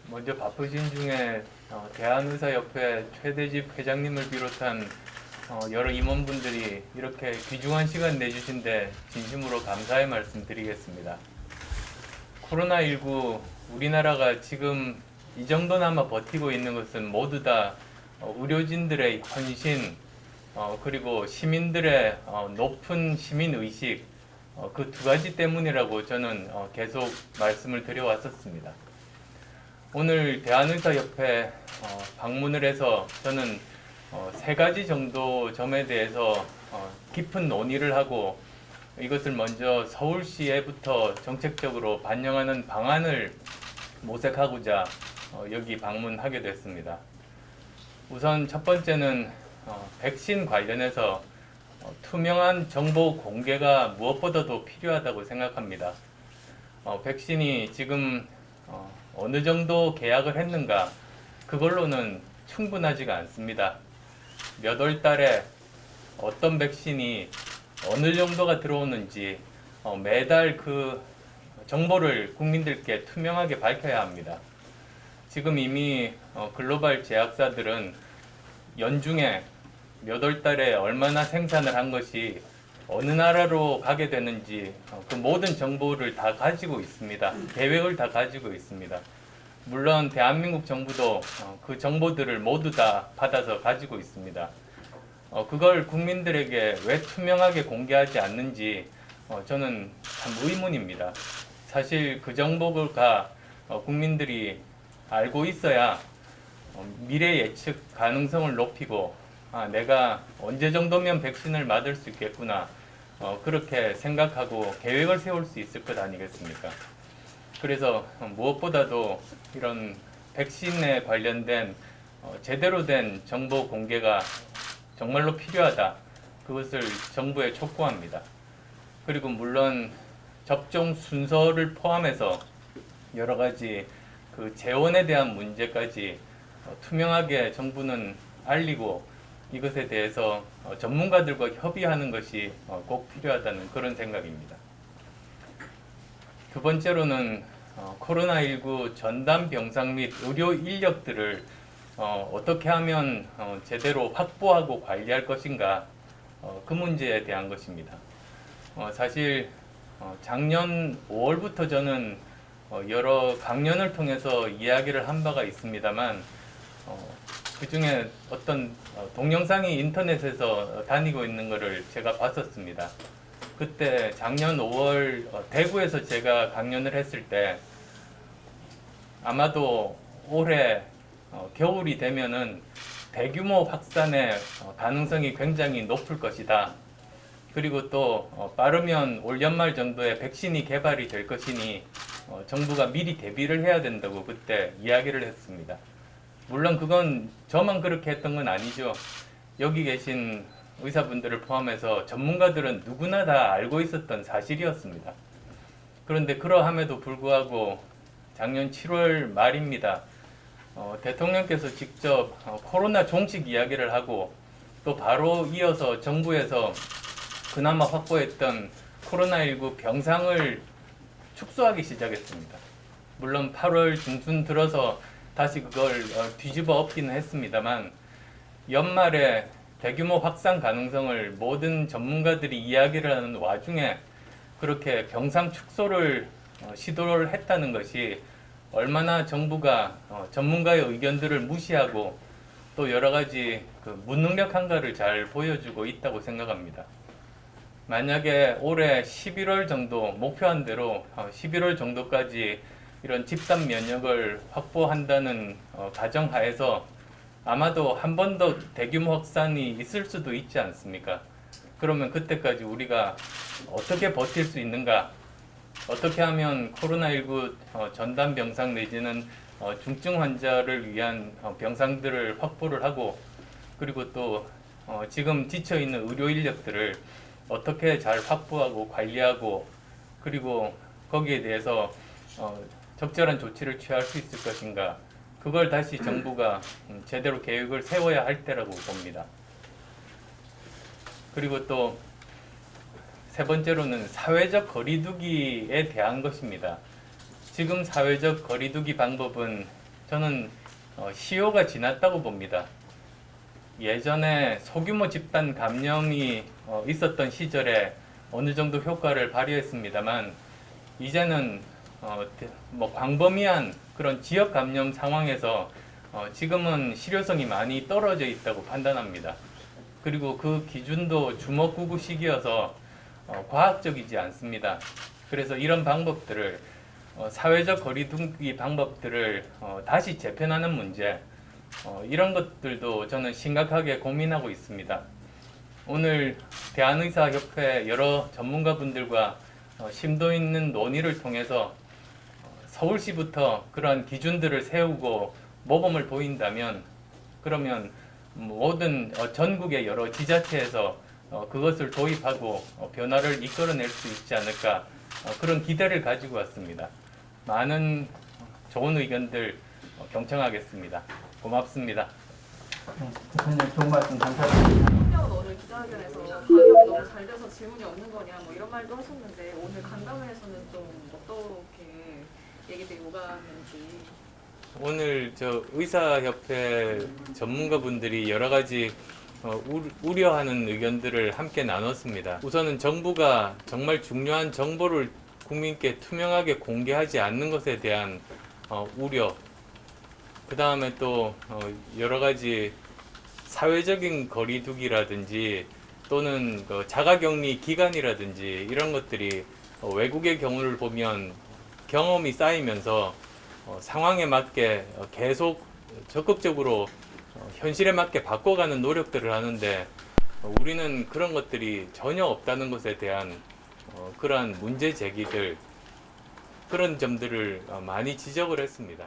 먼저 바쁘신 중에 대한의사협회 최대집 회장님을 비롯한 여러 임원분들이 이렇게 귀중한 시간 내주신데 진심으로 감사의 말씀 드리겠습니다. 코로나19 우리나라가 지금 이 정도나마 버티고 있는 것은 모두 다 의료진들의 헌신, 그리고 시민들의 높은 시민의식, 그 두 가지 때문이라고 저는 계속 말씀을 드려왔었습니다. 오늘 대한의사협회 방문을 해서 저는 세 가지 정도 점에 대해서 깊은 논의를 하고 이것을 먼저 서울시에부터 정책적으로 반영하는 방안을 모색하고자 여기 방문하게 됐습니다. 우선 첫 번째는 백신 관련해서 투명한 정보 공개가 무엇보다도 필요하다고 생각합니다. 백신이 지금 어느 정도 계약을 했는가, 그걸로는 충분하지가 않습니다. 몇 월 달에 어떤 백신이 어느 정도가 들어오는지 매달 그 정보를 국민들께 투명하게 밝혀야 합니다. 지금 이미 글로벌 제약사들은 연중에 몇 월 달에 얼마나 생산을 한 것이 어느 나라로 가게 되는지 그 모든 정보를 다 가지고 있습니다. 계획을 다 가지고 있습니다. 물론 대한민국 정부도 그 정보들을 모두 다 받아서 가지고 있습니다. 그걸 국민들에게 왜 투명하게 공개하지 않는지 저는 참 의문입니다. 사실 그 정보가 국민들이 알고 있어야 미래 예측 가능성을 높이고 내가 언제 정도면 백신을 맞을 수 있겠구나 그렇게 생각하고 계획을 세울 수 있을 것 아니겠습니까? 그래서 무엇보다도 이런 백신에 관련된 제대로 된 정보 공개가 정말로 필요하다. 그것을 정부에 촉구합니다. 그리고 물론 접종 순서를 포함해서 여러 가지 그 재원에 대한 문제까지 투명하게 정부는 알리고 이것에 대해서 전문가들과 협의하는 것이 꼭 필요하다는 그런 생각입니다. 두 번째로는 코로나19 전담 병상 및 의료 인력들을 어떻게 하면 제대로 확보하고 관리할 것인가 그 문제에 대한 것입니다. 사실 작년 5월부터 저는 여러 강연을 통해서 이야기를 한 바가 있습니다만 그 중에 어떤 동영상이 인터넷에서 다니고 있는 것을 제가 봤었습니다. 그때 작년 5월 대구에서 제가 강연을 했을 때 아마도 올해 겨울이 되면은 대규모 확산의 가능성이 굉장히 높을 것이다. 그리고 또 빠르면 올 연말 정도에 백신이 개발이 될 것이니 정부가 미리 대비를 해야 된다고 그때 이야기를 했습니다. 물론 그건 저만 그렇게 했던 건 아니죠. 여기 계신 의사분들을 포함해서 전문가들은 누구나 다 알고 있었던 사실이었습니다. 그런데 그러함에도 불구하고 작년 7월 말입니다. 대통령께서 직접 코로나 종식 이야기를 하고 또 바로 이어서 정부에서 그나마 확보했던 코로나19 병상을 축소하기 시작했습니다. 물론 8월 중순 들어서 다시 그걸 뒤집어 엎기는 했습니다만 연말에 대규모 확산 가능성을 모든 전문가들이 이야기를 하는 와중에 그렇게 병상 축소를 시도를 했다는 것이 얼마나 정부가 전문가의 의견들을 무시하고 또 여러 가지 그 무능력한가를 잘 보여주고 있다고 생각합니다. 만약에 올해 11월 정도 목표한 대로 11월 정도까지 이런 집단 면역을 확보한다는 가정하에서 아마도 한 번 더 대규모 확산이 있을 수도 있지 않습니까? 그러면 그때까지 우리가 어떻게 버틸 수 있는가? 어떻게 하면 코로나19 전담 병상 내지는 중증 환자를 위한 병상들을 확보를 하고 그리고 또 지금 지쳐 있는 의료 인력들을 어떻게 잘 확보하고 관리하고 그리고 거기에 대해서 적절한 조치를 취할 수 있을 것인가? 그걸 다시 정부가 제대로 계획을 세워야 할 때라고 봅니다. 그리고 또 세 번째로는 사회적 거리두기에 대한 것입니다. 지금 사회적 거리두기 방법은 저는 시효가 지났다고 봅니다. 예전에 소규모 집단 감염이 있었던 시절에 어느 정도 효과를 발휘했습니다만 이제는 뭐 광범위한 그런 지역 감염 상황에서 지금은 실효성이 많이 떨어져 있다고 판단합니다. 그리고 그 기준도 주먹구구식이어서 과학적이지 않습니다. 그래서 이런 방법들을 사회적 거리두기 방법들을 다시 재편하는 문제, 이런 것들도 저는 심각하게 고민하고 있습니다. 오늘 대한의사협회 여러 전문가분들과 심도 있는 논의를 통해서 서울시부터 그러한 기준들을 세우고 모범을 보인다면, 그러면 모든 전국의 여러 지자체에서 그것을 도입하고 변화를 이끌어낼 수 있지 않을까, 그런 기대를 가지고 왔습니다. 많은 좋은 의견들 경청하겠습니다. 고맙습니다. 대표님 좋은 말씀 감사드립니다. 홍명은 오늘 기자회견에서 방역이 너무 잘 돼서 질문이 없는 거냐 뭐 이런 말도 하셨는데 오늘 간담회에서는 좀 어떻게 얘기들이 오갔는지. 오늘 저 의사협회 전문가분들이 여러 가지 우려하는 의견들을 함께 나눴습니다. 우선은 정부가 정말 중요한 정보를 국민께 투명하게 공개하지 않는 것에 대한 우려, 그 다음에 또 여러 가지 사회적인 거리두기라든지 또는 자가격리 기간이라든지 이런 것들이 외국의 경우를 보면 경험이 쌓이면서 상황에 맞게 계속 적극적으로 현실에 맞게 바꿔가는 노력들을 하는데 우리는 그런 것들이 전혀 없다는 것에 대한 그러한 문제 제기들, 그런 점들을 많이 지적을 했습니다.